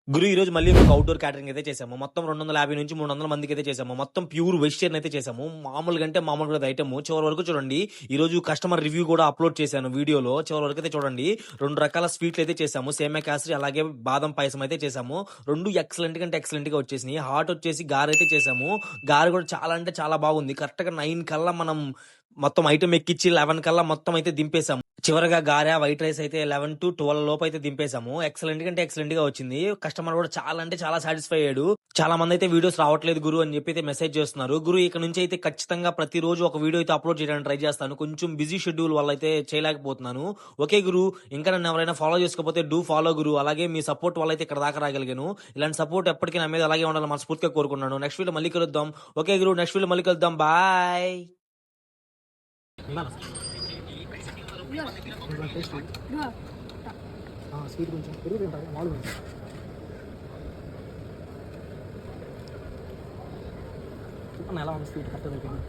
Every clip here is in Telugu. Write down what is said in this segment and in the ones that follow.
గురు ఈ రోజు మళ్ళీ ఒక అవుట్‌డోర్ క్యాటరింగ్ అయితే చేసాము. మొత్తం 250 నుంచి 300 మందికైతే చేసాము. మొత్తం ప్యూర్ వెజిటేరియన్ అయితే చేసాము. మామూలుగా అంటే మామూలుగా కాదు ఐటెమ్. చివరి వరకు చూడండి. ఈ రోజు కస్టమర్ రివ్యూ కూడా అప్‌లోడ్ చేశాను వీడియోలో. చివరి వరకు అయితే చూడండి. 2 రకాల స్వీట్లు అయితే చేసాము. సేమియా కేసరి అలాగే బాదం పాయసం అయితే చేసాము. 2 ఎక్సలెంట్ కంటే ఎక్సలెంట్‌గా వచ్చేసినాయి. హాట్ వచ్చేసి గారైతే చేసాము. గారె కూడా చాలా అంటే చాలా బాగుంది. కరెక్ట్‌గా 9 కల్లా మనం మొత్తం ఐటెమ్ ఎక్కిచ్చి 11 కల్లా మొత్తం అయితే దింపేసాము. చివరగా గారె, వైట్ రైస్ అయితే 11-12 లోపు అయితే దింపేసాము. ఎక్సలెంట్ కంటే ఎక్సలెంట్ గా వచ్చింది. కస్టమర్ కూడా చాలా అంటే చాలా సాటిస్ఫై అయ్యాడు. చాలా మంది అయితే వీడియోస్ రావట్లేదు గురు అని చెప్పి అయితే మెసేజ్ చేస్తున్నారు. గురు ఇక నుంచి అయితే ఖచ్చితంగా ప్రతిరోజు ఒక వీడియో అయితే అప్లోడ్ చేయడానికి ట్రై చేస్తాను. కొంచెం బిజీ షెడ్యూల్ వల్ల అయితే చేయలేకపోతున్నాను. ఓకే గురు, ఇంకా నన్ను ఎవరైనా ఫాలో చేసుకోకపోతే డూ ఫాలో గురు. అలాగే మీ సపోర్ట్ వల్ల అయితే ఇక్కడ దాకా రాగలిగాను. ఇలాంటి సపోర్ట్ ఎప్పటికీ నా మీద అలాగే ఉండాలని మనస్ఫూర్తిగా కోరుకున్నాను. నెక్స్ట్ వీడియో మళ్ళీ కలుద్దాం. ఓకే గురు, నెక్స్ట్ వీడియో మళ్ళీ కలుద్దాం. బాయ్. స్వీట్ కొంచెం పెరుగు తింటారు మామూలుగా చెప్పండి ఎలా ఉంది స్వీట్ కరెక్ట్ అయిపోయింది.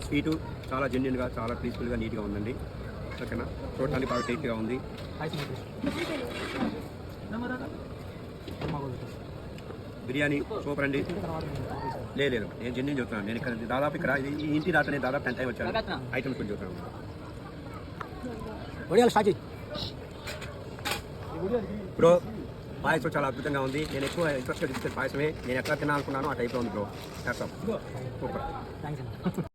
స్వీటు చాలా జెన్యున్గా చాలా పీస్ఫుల్గా నీట్గా ఉందండి. ఓకేనా, చూడటానికి బాగా టేస్ట్గా ఉంది. బిర్యానీ సూపర్ అండి. లేదు నేను జెన్యున్ చెప్తున్నాను. నేను ఇక్కడ దాదాపు ఈ ఇంటి దాకా దాదాపు 10 టైం వచ్చాను. ఐటమ్స్ కొంచెం చెప్తాను. స్టార్ట్ చేయి బ్రో, పాయసం చాలా అద్భుతంగా ఉంది. నేను ఎక్కువ ఇంట్రెస్ట్గా చూసే పాయసమే. నేను ఎట్లా తినాలనుకున్నానో ఆ టైప్లో ఉంది బ్రో. సూపర్. థ్యాంక్స్ అండి.